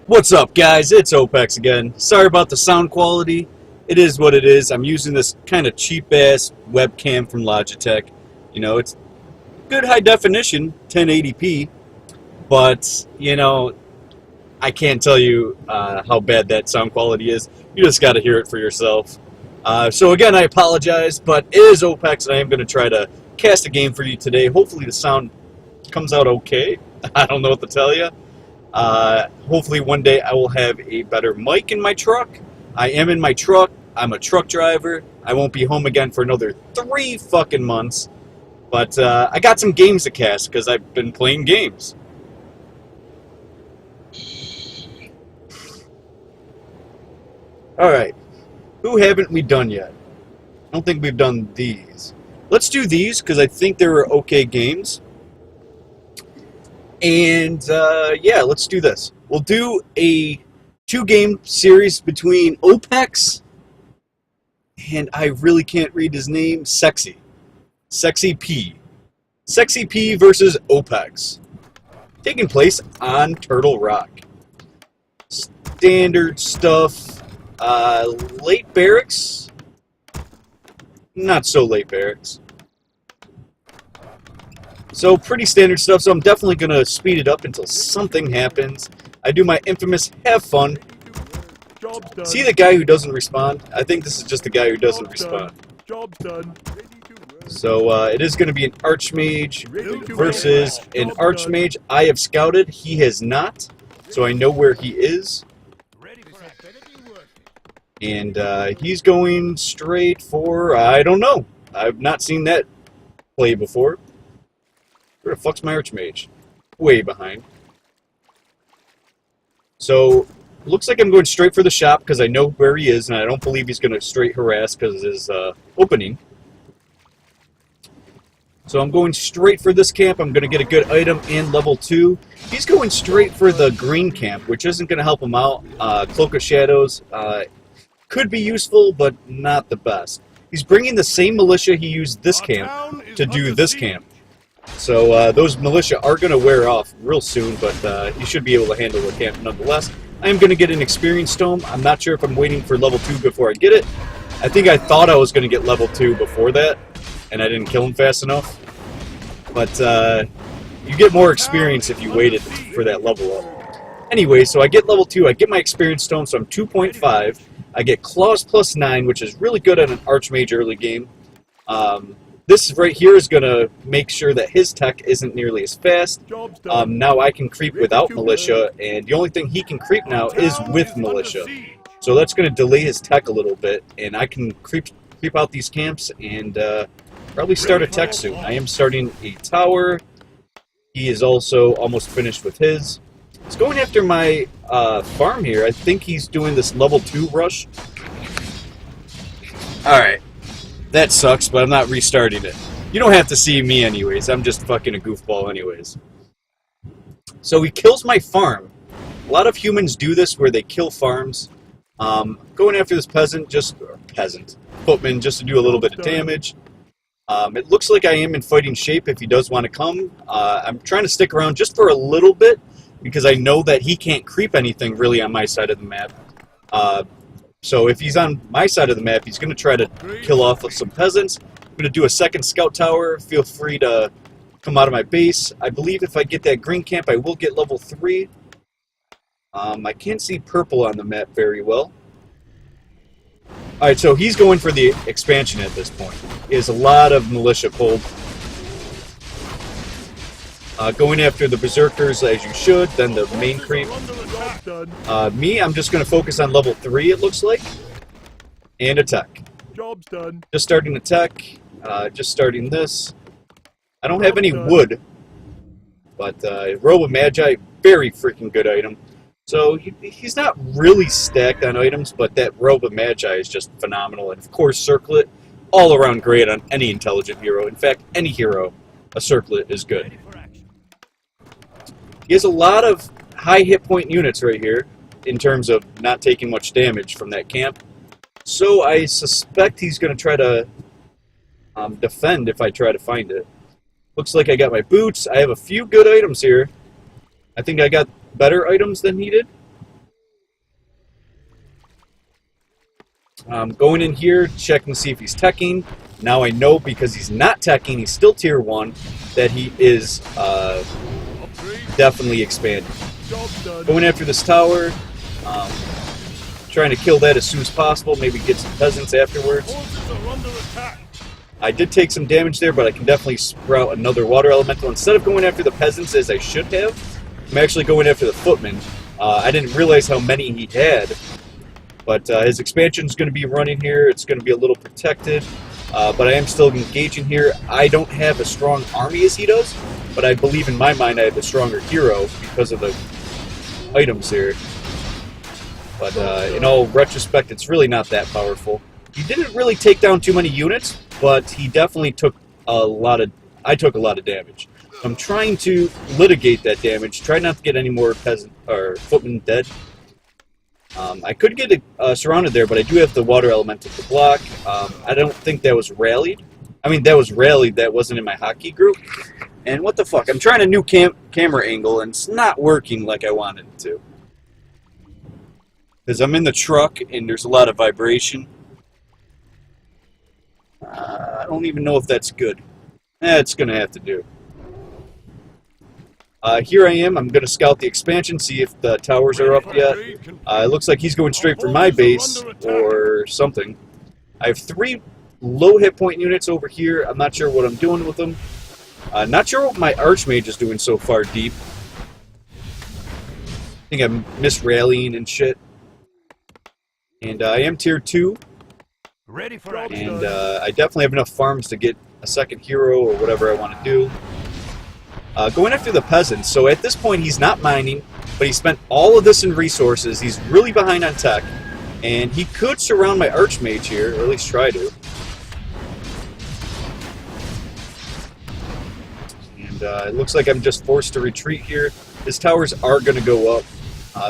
What's up, guys? It's Opex again. Sorry about the sound quality. It is what it is. I'm using this kind of cheap-ass webcam from Logitech. You know, it's good high definition, 1080p, but, you know, I can't tell you how bad that sound quality is. You just got to hear it for yourself. So again, I apologize, but it is Opex, and I am going to try to cast a game for you today. Hopefully the sound comes out okay. I don't know what to tell you. Hopefully one day I will have a better mic in my truck. I am in my truck. I'm a truck driver. I won't be home again for another 3 fucking months. But I got some games to cast because I've been playing games. Alright. Who haven't we done yet? I don't think we've done these. Let's do these because I think they were okay games. And, yeah, let's do this. We'll do a 2-game series between Opex and I really can't read his name, Sexy P. Sexy P versus Opex. Taking place on Turtle Rock. Standard stuff. Late barracks. Not so late barracks. So pretty standard stuff, so I'm definitely going to speed it up until something happens. I do my infamous have fun. See the guy who doesn't respond? I think this is just the guy who doesn't respond. Job's done. So it is going to be an Archmage versus an Archmage. I have scouted. He has not, so I know where he is. And he's going straight for, I don't know. I've not seen that play before. Where the fuck's my Archmage? Way behind. So, looks like I'm going straight for the shop because I know where he is, and I don't believe he's going to straight harass because of his opening. So I'm going straight for this camp. I'm going to get a good item and level 2. He's going straight for the green camp, which isn't going to help him out. Cloak of Shadows could be useful, but not the best. He's bringing the same militia he used this camp to do this camp. So those militia are going to wear off real soon, but he should be able to handle the camp nonetheless. I am going to get an experience tome. I'm not sure if I'm waiting for level 2 before I get it. I think I thought I was going to get level 2 before that, and I didn't kill him fast enough. But you get more experience if you waited for that level up. Anyway, so I get level 2. I get my experience tome, so I'm 2.5. I get Claws plus 9, which is really good at an Archmage early game. This right here is going to make sure that his tech isn't nearly as fast. Now I can creep without militia, and the only thing he can creep now is with militia. So that's going to delay his tech a little bit, and I can creep out these camps and probably start a tech soon. I am starting a tower. He is also almost finished with his. He's going after my farm here. I think he's doing this level 2 rush. Alright. That sucks, but I'm not restarting it. You don't have to see me anyways. I'm just fucking a goofball anyways. So he kills my farm. A lot of humans do this where they kill farms. Going after this footman, just to do a little bit of damage. It looks like I am in fighting shape if he does want to come. I'm trying to stick around just for a little bit because I know that he can't creep anything really on my side of the map. So if he's on my side of the map, he's going to try to kill off some peasants. I'm going to do a second scout tower. Feel free to come out of my base. I believe if I get that green camp, I will get level 3. I can't see purple on the map very well. Alright, so he's going for the expansion at this point. He has a lot of militia pulled. Going after the berserkers as you should, then the main creep. Me, I'm just going to focus on level 3, it looks like. And attack. Job's done. Just starting attack. Just starting this. I don't have any wood. But Robe of Magi, very freaking good item. So he's not really stacked on items, but that Robe of Magi is just phenomenal. And of course, Circlet, all around great on any intelligent hero. In fact, any hero, a Circlet is good. He has a lot of high hit point units right here in terms of not taking much damage from that camp. So I suspect he's going to try to defend if I try to find it. Looks like I got my boots. I have a few good items here. I think I got better items than he did. Going in here, checking to see if he's teching. Now I know because he's not teching, he's still tier 1, that he is definitely expanding. Going after this tower, trying to kill that as soon as possible, maybe get some peasants afterwards. I did take some damage there, but I can definitely sprout another water elemental. Instead of going after the peasants as I should have, I'm actually going after the footmen. I didn't realize how many he had, but his expansion is going to be running here. It's going to be a little protected, but I am still engaging here. I don't have a strong army as he does, but I believe in my mind I have a stronger hero because of the items here. But in all retrospect, it's really not that powerful. He didn't really take down too many units, but he definitely took a lot of... I took a lot of damage. I'm trying to litigate that damage, try not to get any more peasant or footmen dead. I could get surrounded there, but I do have the water elemental to block. I don't think that was rallied. I mean, that was rallied, that wasn't in my hotkey group. And what the fuck, I'm trying a new camera angle, and it's not working like I wanted it to. Because I'm in the truck, and there's a lot of vibration. I don't even know if that's good. It's going to have to do. Here I am. I'm going to scout the expansion, see if the towers are up yet. It looks like he's going straight for my base, or something. I have 3 low hit point units over here. I'm not sure what I'm doing with them. Not sure what my Archmage is doing so far deep. I think I'm misrallying and shit. And I am tier 2. Ready for And I definitely have enough farms to get a second hero or whatever I want to do. Going after the peasants. So at this point he's not mining, but he spent all of this in resources. He's really behind on tech. And he could surround my Archmage here, or at least try to. And it looks like I'm just forced to retreat here. His towers are going to go up.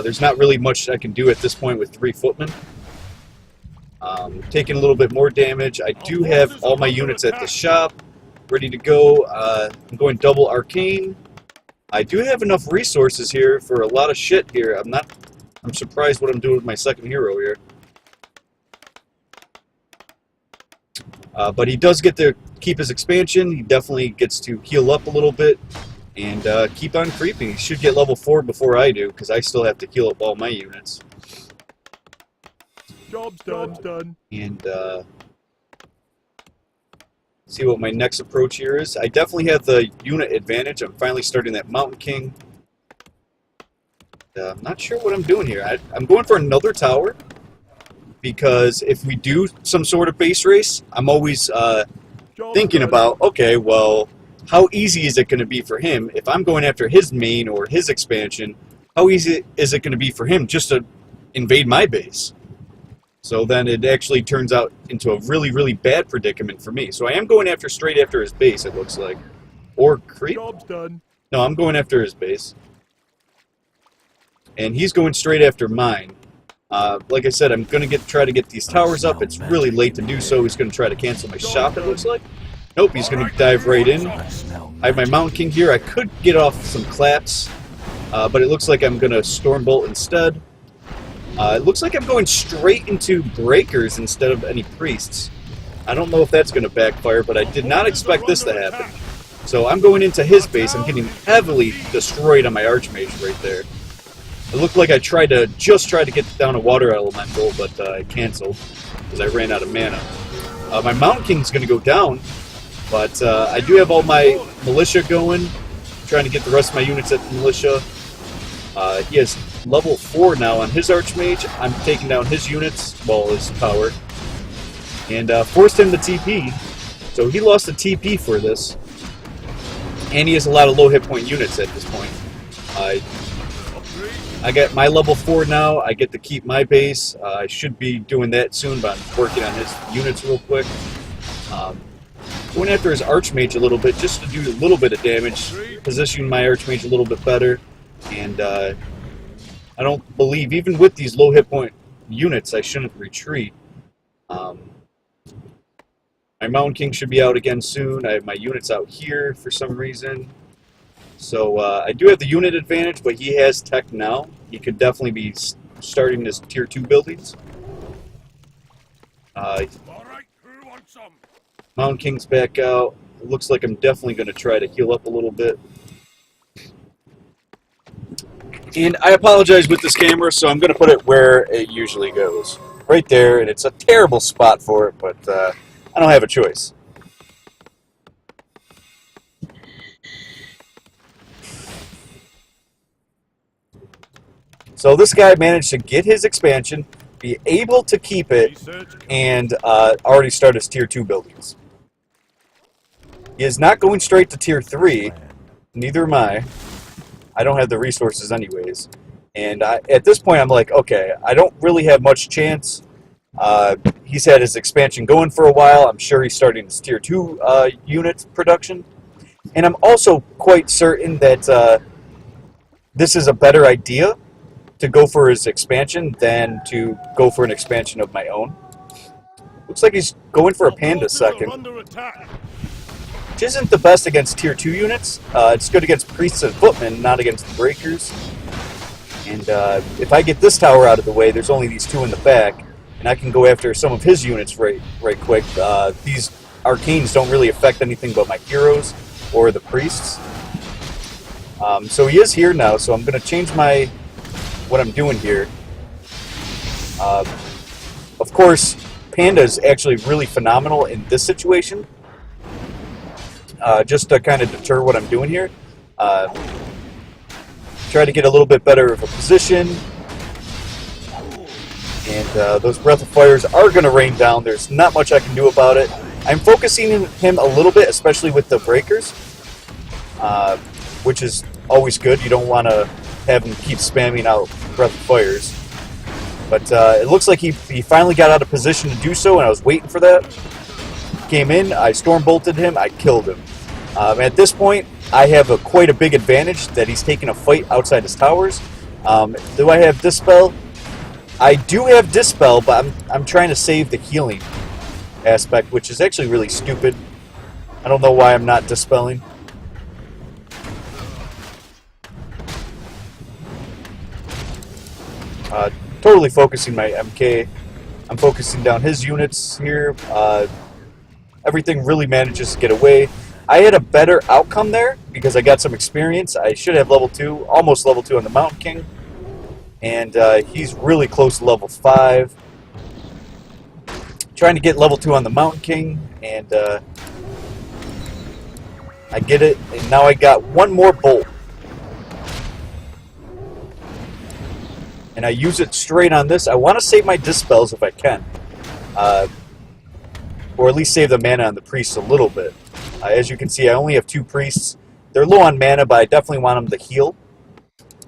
There's not really much I can do at this point with 3 footmen. Taking a little bit more damage. I do have all my units at the shop ready to go. I'm going double arcane. I do have enough resources here for a lot of shit here. I'm surprised what I'm doing with my second hero here. But he does get to keep his expansion. He definitely gets to heal up a little bit and keep on creeping. He should get level 4 before I do, because I still have to heal up all my units. Job's done. And see what my next approach here is. I definitely have the unit advantage. I'm finally starting that Mountain King. I'm not sure what I'm doing here. I'm going for another tower, because if we do some sort of base race, I'm always thinking about, okay, well, how easy is it going to be for him if I'm going after his main or his expansion? How easy is it going to be for him just to invade my base? So then it actually turns out into a really, really bad predicament for me. So I am going after straight after his base, it looks like. Or creep? Job's done. No, I'm going after his base. And he's going straight after mine. Like I said, I'm going to try to get these towers up. It's really late to do so. He's going to try to cancel my shop, it looks like. Nope, he's going to dive right in. I have my Mountain King here. I could get off some claps, but it looks like I'm going to Stormbolt instead. It looks like I'm going straight into breakers instead of any priests. I don't know if that's going to backfire, but I did not expect this to happen. So I'm going into his base. I'm getting heavily destroyed on my Archmage right there. It looked like I just tried to get down a water elemental, but I canceled because I ran out of mana. My Mountain King's going to go down, but I do have all my militia going. I'm trying to get the rest of my units at the militia. He has level 4 now on his Archmage. I'm taking down his units, well, his power, and forced him to TP. So he lost a TP for this, and he has a lot of low hit point units at this point. I got my level 4 now. I get to keep my base. I should be doing that soon, but I'm working on his units real quick. Going after his Archmage a little bit, just to do a little bit of damage, positioning my Archmage a little bit better. And I don't believe, even with these low hit point units, I shouldn't retreat. My Mountain King should be out again soon. I have my units out here for some reason. So I do have the unit advantage, but he has tech now. He could definitely be starting his tier 2 buildings. All right, who wants some? Mountain King's back out. It looks like I'm definitely going to try to heal up a little bit. And I apologize with this camera, so I'm going to put it where it usually goes. Right there, and it's a terrible spot for it, but I don't have a choice. So this guy managed to get his expansion, be able to keep it, and already start his Tier 2 buildings. He is not going straight to Tier 3, neither am I. I don't have the resources anyways. And at this point I'm like, okay, I don't really have much chance. He's had his expansion going for a while. I'm sure he's starting his Tier 2 unit production. And I'm also quite certain that this is a better idea to go for his expansion than to go for an expansion of my own. Looks like he's going for a Panda second, which isn't the best against Tier 2 units. It's good against Priests and Footmen, not against the Breakers. And if I get this tower out of the way, there's only these two in the back, and I can go after some of his units right quick. These Arcanes don't really affect anything but my heroes or the Priests. So he is here now, so I'm going to change what I'm doing here. Of course, Panda is actually really phenomenal in this situation. Just to kind of deter what I'm doing here. Try to get a little bit better of a position. And those Breath of Fires are going to rain down. There's not much I can do about it. I'm focusing him a little bit, especially with the Breakers. Which is always good. You don't want to have him keep spamming out Breath of Fires. But it looks like he finally got out of position to do so, and I was waiting for that. Came in, I Storm Bolted him, I killed him. At this point, I have quite a big advantage that he's taking a fight outside his towers. Do I have Dispel? I do have Dispel, but I'm trying to save the healing aspect, which is actually really stupid. I don't know why I'm not Dispelling. Totally focusing my MK. I'm focusing down his units here. Everything really manages to get away. I had a better outcome there because I got some experience. I should have level 2, almost level 2 on the Mountain King. And he's really close to level 5. Trying to get level 2 on the Mountain King, and I get it. And now I got one more bolt. And I use it straight on this. I want to save my Dispels if I can. Or at least save the mana on the Priests a little bit. As you can see, I only have 2 Priests. They're low on mana, but I definitely want them to heal.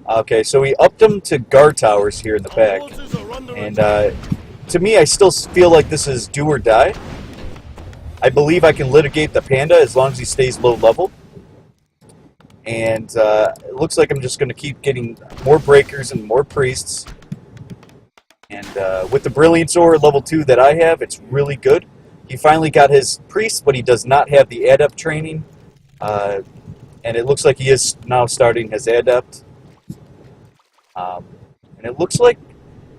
Okay, so we upped them to guard towers here in the back. And to me, I still feel like this is do or die. I believe I can litigate the Panda as long as he stays low level. And it looks like I'm just going to keep getting more Breakers and more Priests. And with the Brilliance Ore level 2 that I have, it's really good. He finally got his Priest, but he does not have the Adept training. And it looks like he is now starting his Adept. And it looks like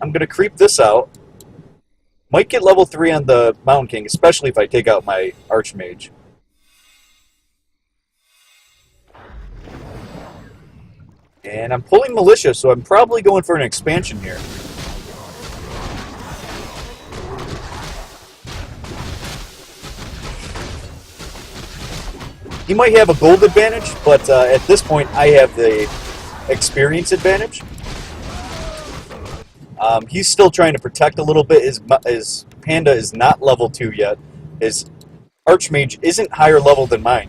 I'm going to creep this out. Might get level 3 on the Mountain King, especially if I take out my Archmage. And I'm pulling Militia, so I'm probably going for an expansion here. He might have a gold advantage, but at this point I have the experience advantage. He's still trying to protect a little bit. His Panda is not level 2 yet. His Archmage isn't higher level than mine.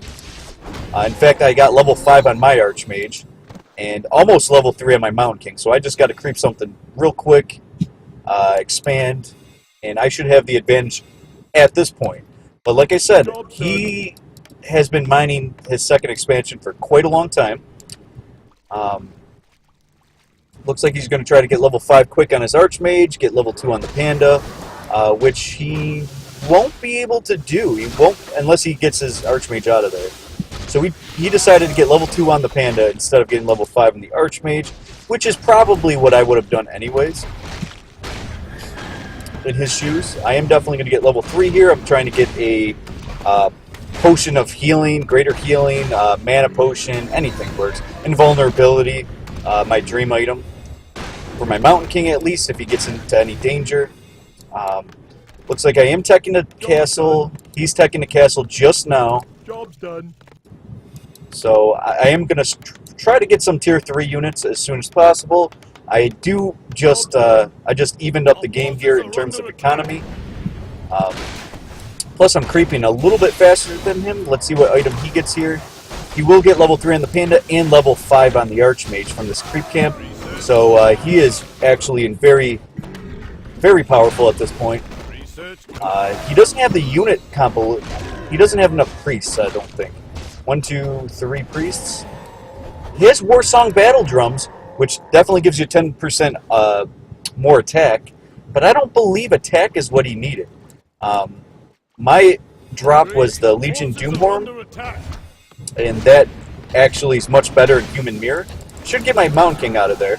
In fact, I got level 5 on my Archmage. And almost level 3 on my Mountain King. So I just got to creep something real quick, expand, and I should have the advantage at this point. But like I said, he has been mining his second expansion for quite a long time. Looks like he's going to try to get level 5 quick on his Archmage, get level 2 on the Panda, which he won't be able to do. He won't unless he gets his Archmage out of there. So he decided to get level 2 on the Panda instead of getting level 5 on the Archmage, which is probably what I would have done anyways. in his shoes. I am definitely going to get level 3 here. I'm trying to get a potion of healing, greater healing, mana potion, anything works. Invulnerability, my dream item. For my Mountain King at least, if he gets into any danger. Looks like I am teching the castle. He's teching the castle just now. Job's done. So I am going to try to get some tier 3 units as soon as possible. I just evened up the game here in terms of economy. Plus I'm creeping a little bit faster than him. Let's see what item he gets here. He will get level 3 on the Panda and level 5 on the Archmage from this creep camp. So he is actually in very powerful at this point. He doesn't have the unit combo. He doesn't have enough priests, I don't think. 1, 2, 3 priests. He has War Song Battle Drums, which definitely gives you 10% more attack. But I don't believe attack is what he needed. My drop was the Legion Doomhorn, and that actually is much better in Human Mirror. Should get my Mountain King out of there.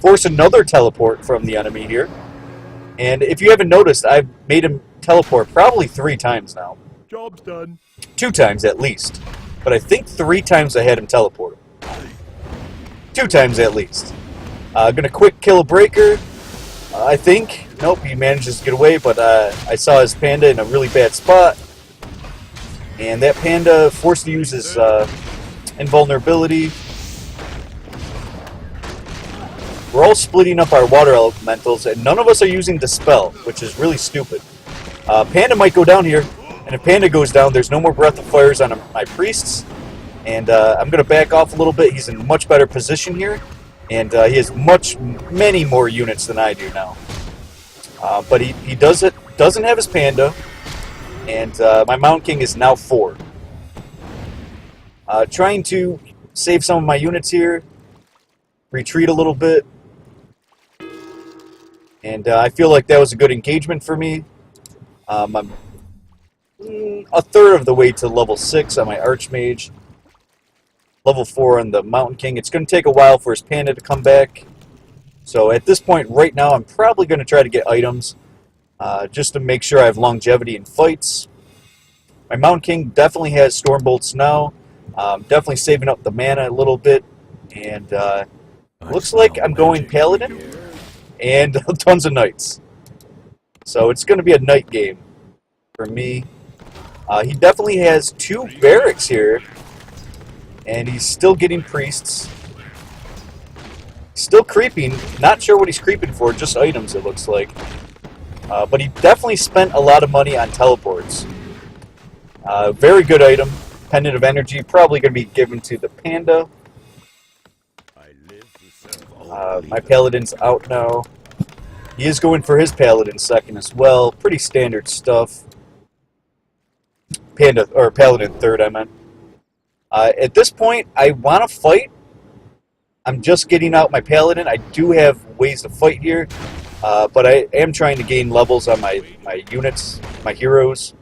Force another teleport from the enemy here. And if you haven't noticed, I've made him teleport probably 3 times now. Job's done. 2 times at least. But I think 3 times I had him teleport. 2 times at least. Gonna quick kill a breaker. I think. Nope, he manages to get away, but I saw his Panda in a really bad spot. And that Panda forced to use his invulnerability. We're all splitting up our water elementals, and none of us are using Dispel, which is really stupid. Panda might go down here, and if Panda goes down, there's no more Breath of Fires on my priests. And I'm going to back off a little bit. He's in a much better position here, and he has many more units than I do now. But he doesn't have his Panda, and my Mountain King is now 4. Trying to save some of my units here, retreat a little bit. And I feel like that was a good engagement for me. I'm a third of the way to level 6 on my Archmage. Level 4 on the Mountain King. It's going to take a while for his Panda to come back. So at this point, right now, I'm probably going to try to get items. Just to make sure I have longevity in fights. My Mountain King definitely has Storm Bolts now. Definitely saving up the mana a little bit. And looks like I'm going Paladin. And tons of Knights. So it's going to be a Knight game for me. He definitely has 2 barracks here. And he's still getting priests. Still creeping. Not sure what he's creeping for. Just items, it looks like. But he definitely spent a lot of money on teleports. Very good item. Pendant of Energy. Probably going to be given to the Panda. My Paladin's out now. He is going for his Paladin second as well. Pretty standard stuff. Paladin third, I meant. At this point, I want to fight. I'm just getting out my Paladin. I do have ways to fight here. But I am trying to gain levels on my units, my heroes.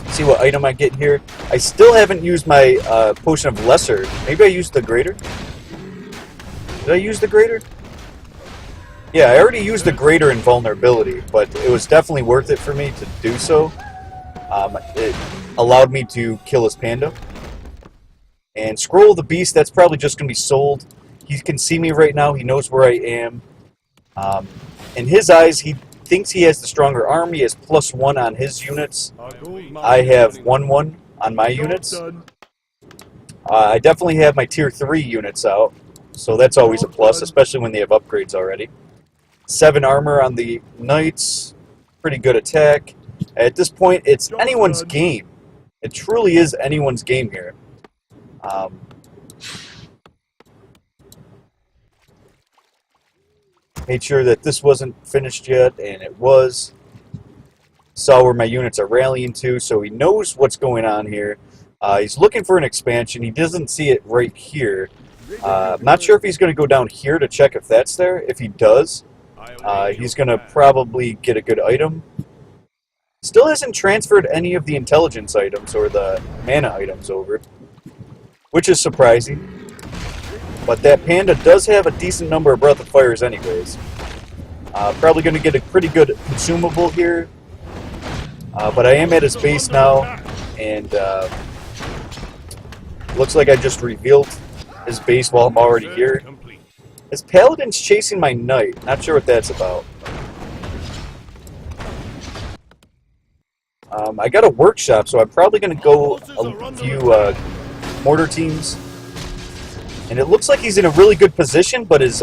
See what item I get here. I still haven't used my Potion of Lesser. Maybe I used the Greater? Did I use the Greater? Yeah, I already used the Greater in Vulnerability, but it was definitely worth it for me to do so. It allowed me to kill his Panda. And Scroll of the Beast, that's probably just going to be sold. He can see me right now. He knows where I am. In his eyes, he thinks he has the stronger arm. He has +1 on his units. I have 1/1 on my units. I definitely have my tier 3 units out, so that's always a plus, especially when they have upgrades already. 7 armor on the Knights. Pretty good attack. At this point, it's anyone's game. It truly is anyone's game here. Made sure that this wasn't finished yet, and it was. Saw where my units are rallying to, so he knows what's going on here. He's looking for an expansion. He doesn't see it right here. I'm not sure if he's going to go down here to check if that's there. If he does, he's going to probably get a good item. Still hasn't transferred any of the intelligence items or the mana items over, which is surprising. But that panda does have a decent number of Breath of Fires anyways. Probably going to get a pretty good consumable here. But I am at his base now, and looks like I just revealed his base while I'm already here. His paladin's chasing my knight. Not sure what that's about. I got a workshop, so I'm probably going to go a few mortar teams. And it looks like he's in a really good position, but his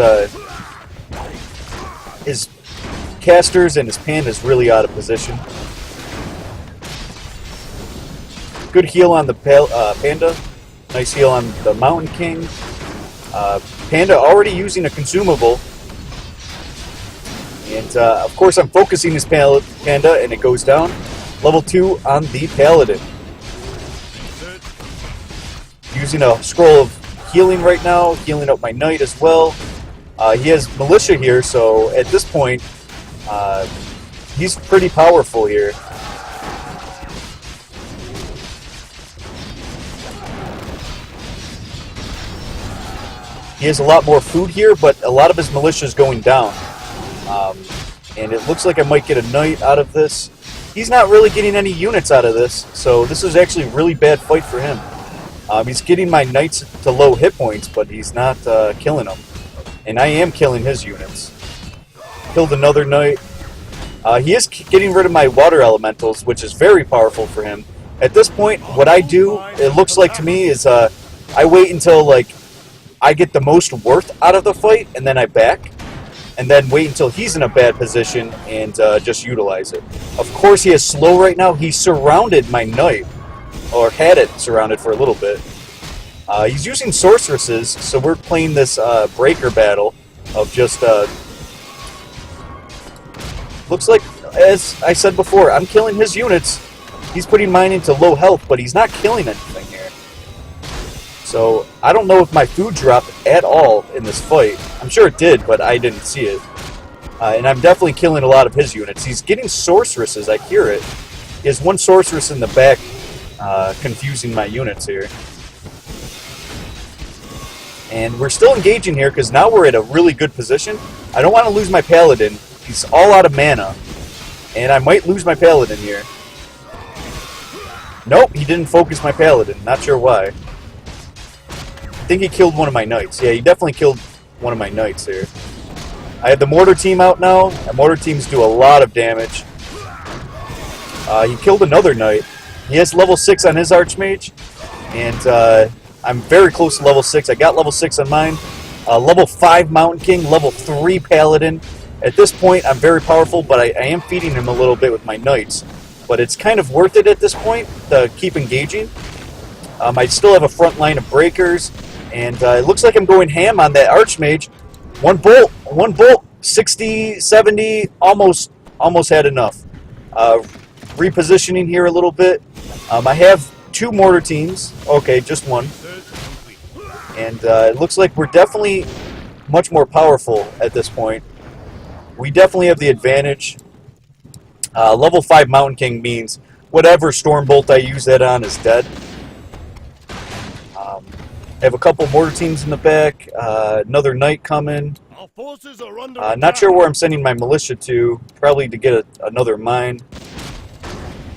casters and his panda's really out of position. Good heal on the panda. Nice heal on the Mountain King. Panda already using a consumable. And of course I'm focusing his panda and it goes down. Level 2 on the Paladin. Using a scroll of healing right now, healing up my knight as well. He has militia here, so at this point, he's pretty powerful here. He has a lot more food here, but a lot of his militia is going down. And it looks like I might get a knight out of this. He's not really getting any units out of this, so this is actually a really bad fight for him. He's getting my knights to low hit points, but he's not killing them. And I am killing his units. Killed another knight. He is getting rid of my water elementals, which is very powerful for him. At this point, what I do, it looks like to me, is I wait until like I get the most worth out of the fight, and then I back. And then wait until he's in a bad position and just utilize it. Of course, he is slow right now. He surrounded my knight, or had it surrounded for a little bit. He's using sorceresses, so we're playing this breaker battle of just... looks like, as I said before, I'm killing his units. He's putting mine into low health, but he's not killing anything here. So, I don't know if my food dropped at all in this fight. I'm sure it did, but I didn't see it. And I'm definitely killing a lot of his units. He's getting sorceresses, I hear it. He has one sorceress in the back, confusing my units here. And we're still engaging here, because now we're at a really good position. I don't want to lose my paladin. He's all out of mana. And I might lose my paladin here. Nope, he didn't focus my paladin. Not sure why. I think he killed one of my knights. Yeah, he definitely killed one of my knights here. I have the mortar team out now, and mortar teams do a lot of damage. He killed another knight. He has level 6 on his archmage, and I'm very close to level 6. I got level 6 on mine. Level 5 Mountain King, level 3 Paladin. At this point, I'm very powerful, but I am feeding him a little bit with my knights. But it's kind of worth it at this point to keep engaging. I still have a front line of breakers, and it looks like I'm going ham on that archmage. One bolt, 60, 70, almost had enough. Repositioning here a little bit. I have 2 mortar teams. Okay, just one. And it looks like we're definitely much more powerful at this point. We definitely have the advantage. Level 5 Mountain King means whatever Stormbolt I use that on is dead. I have a couple mortar teams in the back. Another knight coming. Our forces are under Not sure where I'm sending my militia to. Probably to get another mine.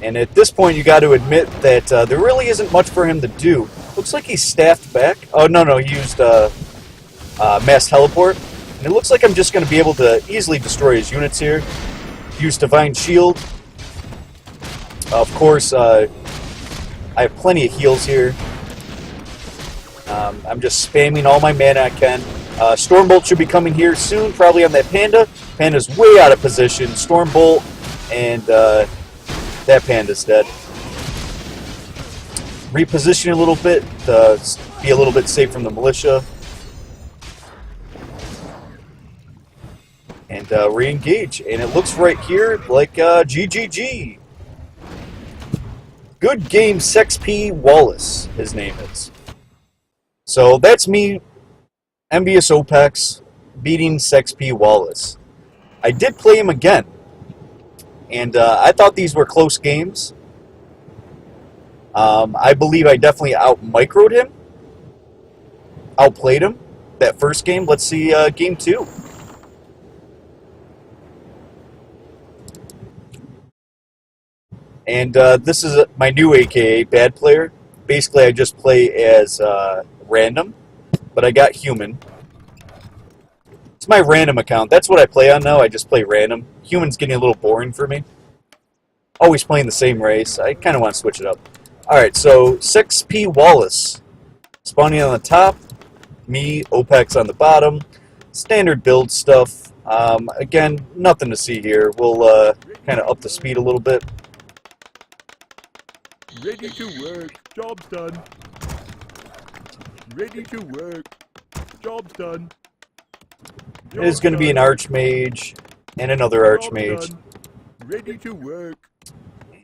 And at this point, you got to admit that there really isn't much for him to do. Looks like he's staffed back. Oh, no, he used mass teleport. And it looks like I'm just going to be able to easily destroy his units here. Use Divine Shield. Of course, I have plenty of heals here. I'm just spamming all my mana I can. Stormbolt should be coming here soon, probably on that Panda. Panda's way out of position. Stormbolt, and that Panda's dead. Reposition a little bit to be a little bit safe from the militia. And re-engage. And it looks right here like GGG. Good game, sexyp-walas, his name is. So that's me, Envious Opex, beating sexyp-walas. I did play him again. and I thought these were close games. I believe I definitely out-microed him, outplayed him that first game. Let's see game 2. And this is my new AKA, Bad Player. Basically, I just play as random, but I got human. It's my random account. That's what I play on now. I just play random. Human's getting a little boring for me. Always playing the same race. I kind of want to switch it up. Alright, so sexyp-walas. Spawning on the top. Me, Opex on the bottom. Standard build stuff. Again, nothing to see here. We'll kind of up the speed a little bit. Ready to work. Job's done. Ready to work. Job's done. It is going to be an archmage and another archmage. Ready to work.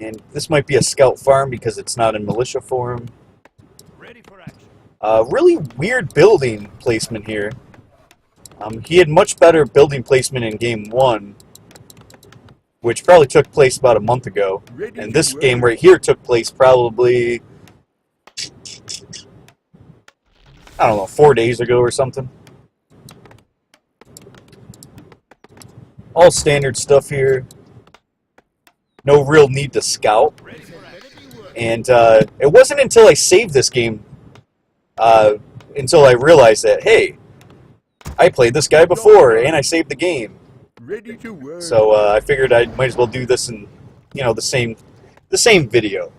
And this might be a scout farm because it's not in militia form. Ready for action. Really weird building placement here. He had much better building placement in game 1, which probably took place about a month ago. And this game right here took place probably, I don't know, 4 days ago or something. All standard stuff here. No real need to scout. And it wasn't until I saved this game until I realized that, hey, I played this guy before and I saved the game. Ready to work. So I figured I might as well do this in, you know, the same video.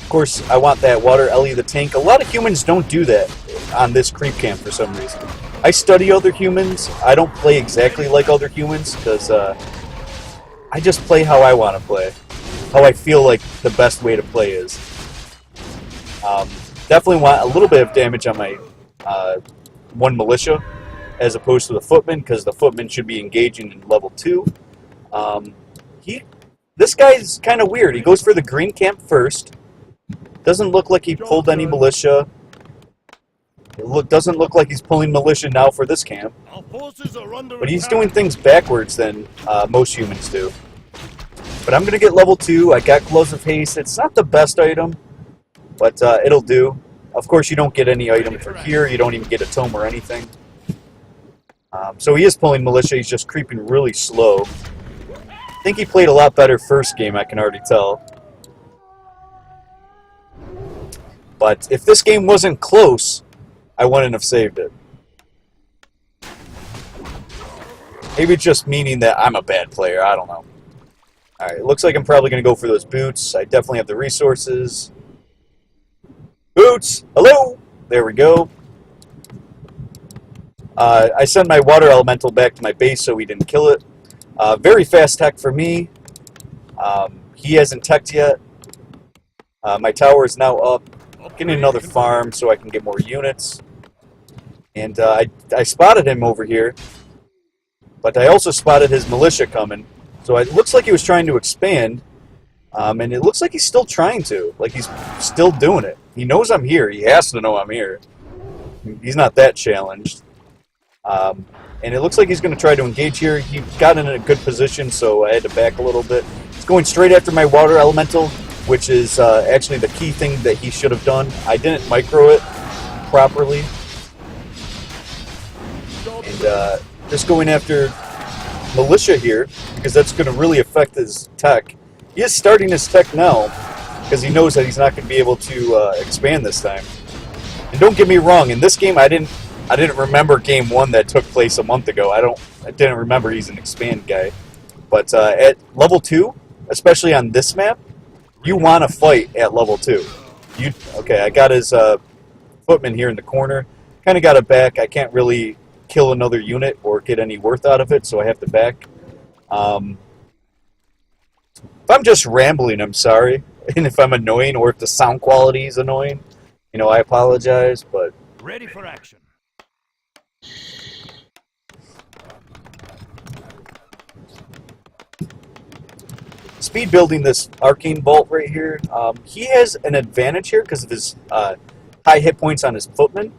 Of course, I want that water Ellie the tank. A lot of humans don't do that on this creep camp for some reason. I study other humans. I don't play exactly like other humans because I just play how I want to play, how I feel like the best way to play is. Definitely want a little bit of damage on my one militia as opposed to the footman, because the footman should be engaging in level 2. This guy's kind of weird. He goes for the green camp first. Doesn't look like he pulled any militia. Doesn't look like he's pulling militia now for this camp. But he's doing things backwards than most humans do. But I'm going to get level 2. I got Gloves of Haste. It's not the best item, but it'll do. Of course, you don't get any item for here. You don't even get a tome or anything. So he is pulling militia. He's just creeping really slow. I think he played a lot better first game, I can already tell. But if this game wasn't close, I wouldn't have saved it. Maybe it's just meaning that I'm a bad player. I don't know. Alright, it looks like I'm probably going to go for those boots. I definitely have the resources. Boots! Hello! There we go. I sent my water elemental back to my base so he didn't kill it. Very fast tech for me. He hasn't teched yet. My tower is now up. Getting another farm so I can get more units. And I spotted him over here. But I also spotted his militia coming. So it looks like he was trying to expand. And it looks like he's still trying to. Like he's still doing it. He knows I'm here. He has to know I'm here. He's not that challenged. And it looks like he's going to try to engage here. He got in a good position, so I had to back a little bit. He's going straight after my water elemental, which is actually the key thing that he should have done. I didn't micro it properly. And just going after militia here, because that's going to really affect his tech. He is starting his tech now, because he knows that he's not going to be able to expand this time. And don't get me wrong, in this game I didn't remember game 1 that took place a month ago. I didn't remember he's an expand guy. But at level 2, especially on this map, you want to fight at level 2. Okay, I got his footman here in the corner. Kind of got it back. I can't really kill another unit or get any worth out of it, so I have to back. If I'm just rambling, I'm sorry. And if I'm annoying or if the sound quality is annoying, you know, I apologize, but... Ready for action. Speed building this arcane bolt right here. He has an advantage here because of his high hit points on his footman,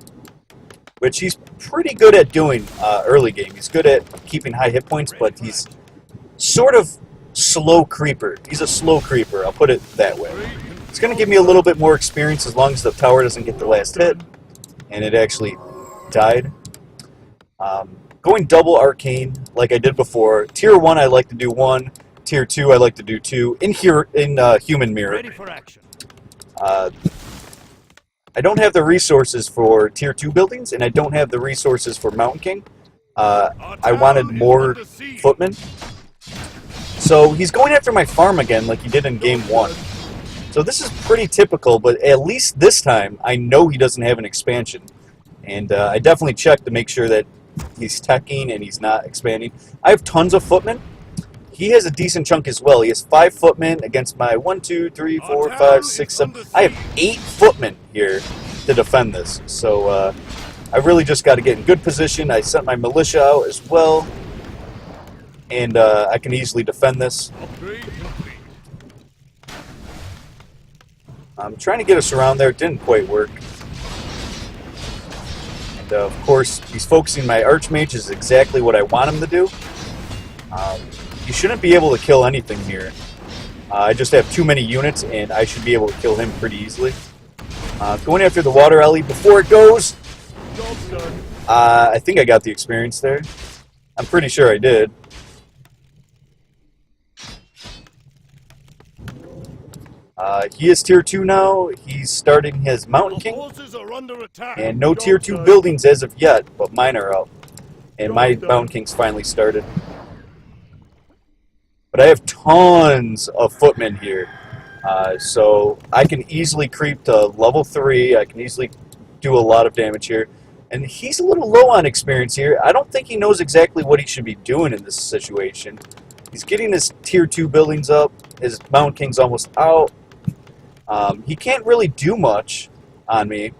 which he's pretty good at doing early game. He's good at keeping high hit points, but he's sort of slow creeper. He's a slow creeper, I'll put it that way. It's going to give me a little bit more experience as long as the tower doesn't get the last hit. And it actually died. Going double arcane like I did before. Tier 1 I like to do 1. Tier 2 I like to do 2. In human mirror. Ready for action. I don't have the resources for Tier 2 buildings, and I don't have the resources for Mountain King. I wanted more footmen. So he's going after my farm again like he did in Game 1. So this is pretty typical, but at least this time I know he doesn't have an expansion. And I definitely checked to make sure that he's teching and he's not expanding. I have tons of footmen. He has a decent chunk as well. He has 5 footmen against my 1, 2, 3, 4, 5, 6, 7. I have 8 footmen here to defend this. So I really just got to get in good position. I sent my militia out as well. And I can easily defend this. I'm trying to get us around there. It didn't quite work. And of course, he's focusing my Archmage is exactly what I want him to do. You shouldn't be able to kill anything here. I just have too many units, and I should be able to kill him pretty easily. Going after the water alley before it goes. I think I got the experience there. I'm pretty sure I did. He is Tier 2 now. He's starting his Mountain King. And no Tier 2 buildings as of yet, but mine are up. And my Mountain King's finally started. But I have tons of footmen here. So I can easily creep to level 3. I can easily do a lot of damage here. And he's a little low on experience here. I don't think he knows exactly what he should be doing in this situation. He's getting his Tier 2 buildings up. His Mountain King's almost out. He can't really do much on me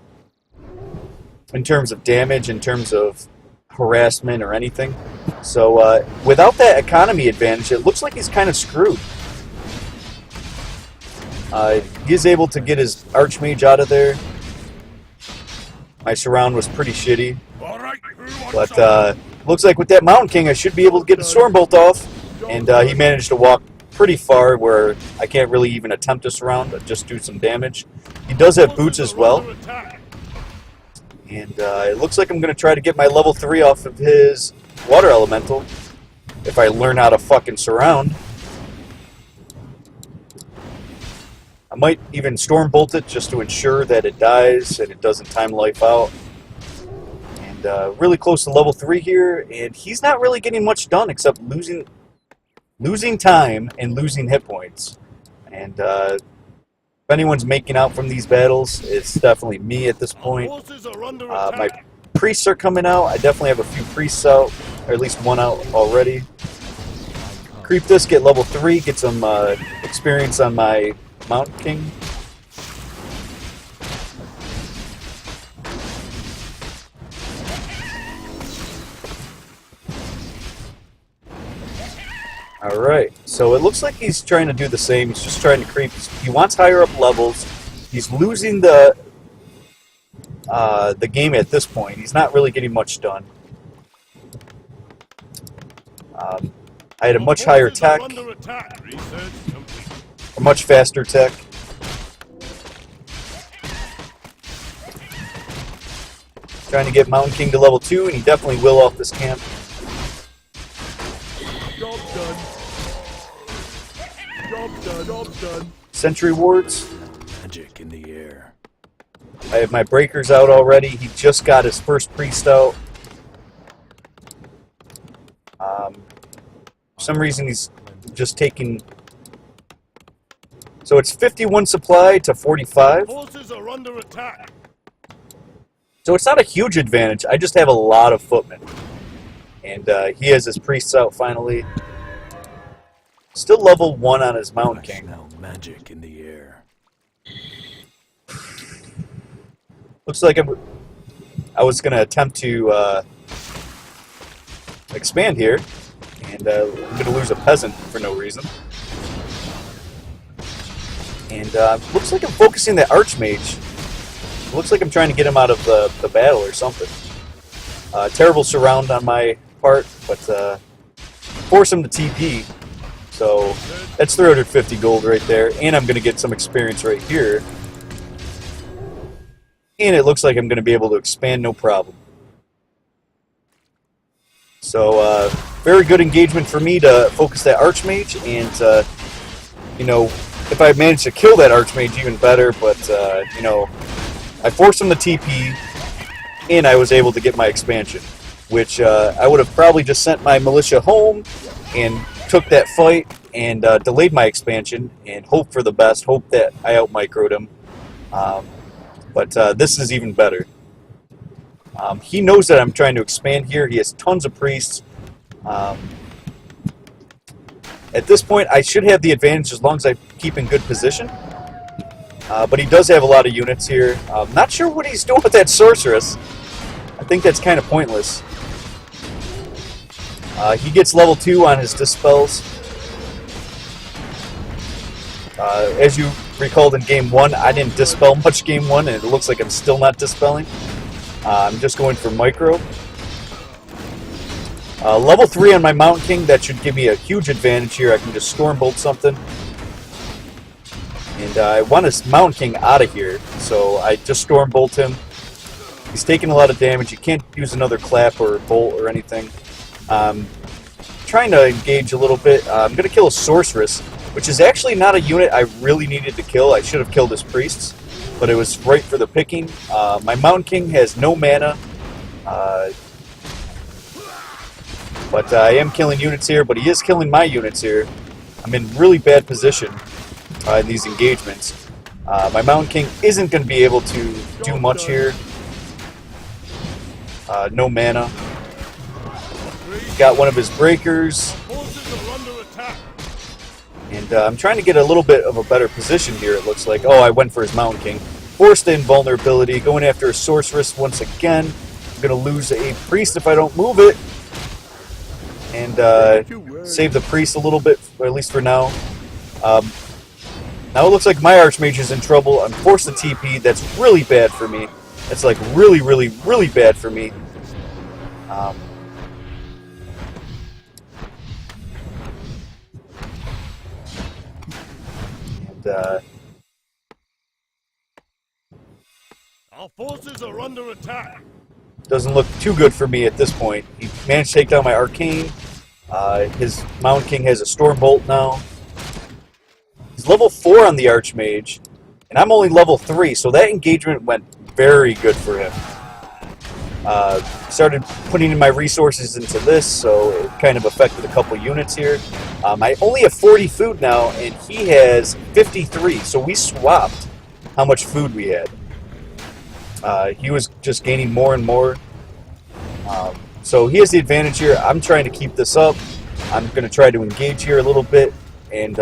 in terms of damage, in terms of harassment or anything. So without that economy advantage, it looks like he's kind of screwed. He is able to get his Archmage out of there. My surround was pretty shitty. But looks like with that Mountain King, I should be able to get the Stormbolt off. And he managed to walk pretty far where I can't really even attempt to surround, but just do some damage. He does have boots as well. And it looks like I'm going to try to get my level 3 off of his Water Elemental if I learn how to fucking surround. I might even Stormbolt it just to ensure that it dies and it doesn't time life out. And really close to level 3 here, and he's not really getting much done except losing time and losing hit points. And if anyone's making out from these battles, it's definitely me at this point. My priests are coming out. I definitely have a few priests out, or at least one out already. Creep this, get level 3, get some experience on my Mountain King. Alright, so it looks like he's trying to do the same. He's just trying to creep. He wants higher up levels. He's losing the game at this point. He's not really getting much done. I had a much higher tech, a much faster tech. Trying to get Mountain King to level 2, and he definitely will off this camp. Job done. Job done. Sentry wards. Magic in the air. I have my breakers out already. He just got his first priest out. For some reason he's just taking... So it's 51 supply to 45. Forces are under attack. So it's not a huge advantage. I just have a lot of footmen. And he has his priests out finally. Still level 1 on his Mountain King. Smell magic in the air. Looks like I was going to attempt to expand here. And I'm going to lose a peasant for no reason. And looks like I'm focusing the Archmage. Looks like I'm trying to get him out of the battle or something. Terrible surround on my part, but force him to TP. So that's 350 gold right there, and I'm going to get some experience right here. And it looks like I'm going to be able to expand no problem. So very good engagement for me to focus that Archmage, and you know, if I manage to kill that Archmage, even better. But you know, I forced him to TP, and I was able to get my expansion, which I would have probably just sent my militia home and took that fight and delayed my expansion and hope for the best, hope that I out-microed him. But this is even better. He knows that I'm trying to expand here. He has tons of priests. At this point, I should have the advantage as long as I keep in good position. But he does have a lot of units here. Not sure what he's doing with that sorceress. I think that's kind of pointless. He gets level 2 on his dispels. As you recalled in Game 1, I didn't dispel much Game 1, and it looks like I'm still not dispelling. I'm just going for micro. Level 3 on my Mountain King, that should give me a huge advantage here. I can just Stormbolt something. And I want his Mountain King out of here, so I just Stormbolt him. He's taking a lot of damage. You can't use another clap or bolt or anything. Trying to engage a little bit. I'm going to kill a Sorceress, which is actually not a unit I really needed to kill. I should have killed his Priests, but it was right for the picking. My Mountain King has no mana, but I am killing units here, but he is killing my units here. I'm in really bad position in these engagements. My Mountain King isn't going to be able to do much here. No mana. Got one of his breakers. And I'm trying to get a little bit of a better position here, it looks like. Oh, I went for his Mountain King. Forced invulnerability, going after a Sorceress once again. I'm going to lose a Priest if I don't move it. And save the Priest a little bit, or at least for now. Now it looks like my Archmage is in trouble. I'm forced to TP. That's really bad for me. That's like really, really, really bad for me. Our forces are under attack. Doesn't look too good for me at this point. He managed to take down my Arcane. His Mountain King has a Stormbolt now. He's level 4 on the Archmage, and I'm only level 3, so that engagement went very good for him. Started putting in my resources into this, so it kind of affected a couple units here. I only have 40 food now, and he has 53, so we swapped how much food we had. He was just gaining more and more. So he has the advantage here. I'm trying to keep this up. I'm going to try to engage here a little bit, and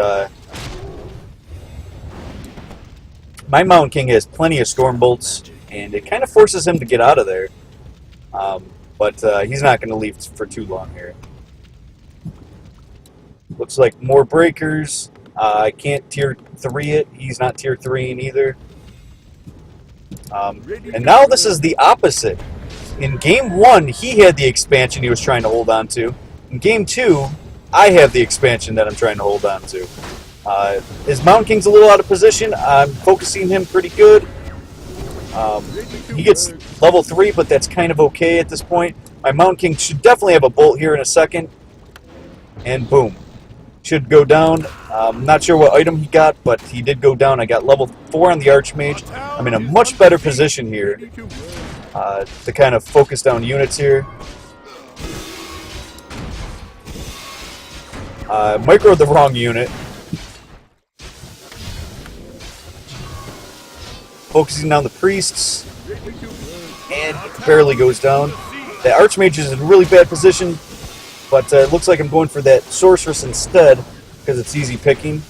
my Mountain King has plenty of Stormbolts, and it kind of forces him to get out of there. But he's not going to leave for too long here. Looks like more breakers. I can't tier 3 it. He's not tier 3 either. And now this is the opposite. In Game 1, he had the expansion he was trying to hold on to. In Game 2, I have the expansion that I'm trying to hold on to. His Mountain King's a little out of position. I'm focusing him pretty good. He gets level 3, but that's kind of okay at this point. My Mountain King should definitely have a bolt here in a second. And boom. Should go down. I'm not sure what item he got, but he did go down. I got level 4 on the Archmage. I'm in a much better position here to kind of focus down units here. Microed the wrong unit. Focusing down the priests, and barely goes down. The Archmage is in a really bad position, but it looks like I'm going for that Sorceress instead, because it's easy picking.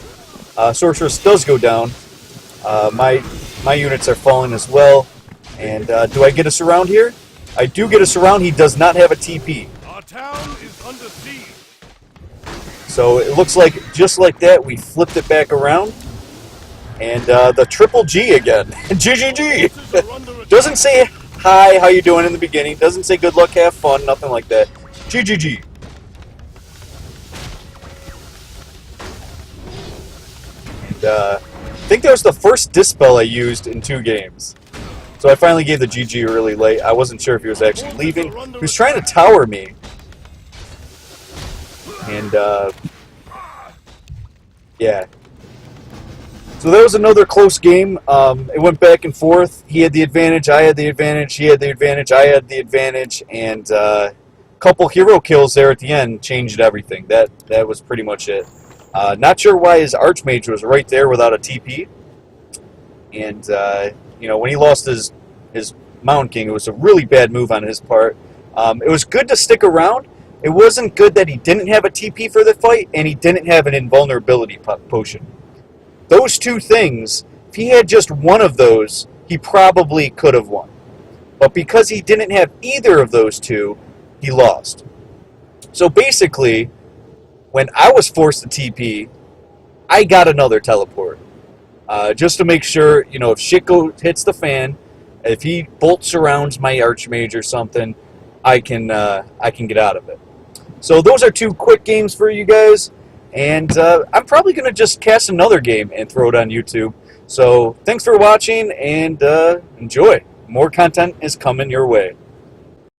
Sorceress does go down. My units are falling as well. And do I get a surround here? I do get a surround. He does not have a TP. Our town is under siege. So it looks like, just like that, we flipped it back around. And the triple G again. GGG! Doesn't say hi, how you doing in the beginning. Doesn't say good luck, have fun, nothing like that. GGG. And I think that was the first dispel I used in 2 games. So I finally gave the GG really late. I wasn't sure if he was actually leaving. He was trying to tower me. And, yeah. So that was another close game. It went back and forth. He had the advantage, I had the advantage, he had the advantage, I had the advantage, and a couple hero kills there at the end changed everything. That was pretty much it. Not sure why his Archmage was right there without a TP. And, you know, when he lost his Mountain King, it was a really bad move on his part. It was good to stick around. It wasn't good that he didn't have a TP for the fight, and he didn't have an invulnerability potion. Those 2 things, if he had just one of those, he probably could have won. But because he didn't have either of those 2, he lost. So basically, when I was forced to TP, I got another teleport. Just to make sure, you know, if shit hits the fan, if he bolt surrounds my Archmage or something, I can get out of it. So those are 2 quick games for you guys. And I'm probably going to just cast another game and throw it on YouTube. So thanks for watching, and enjoy. More content is coming your way.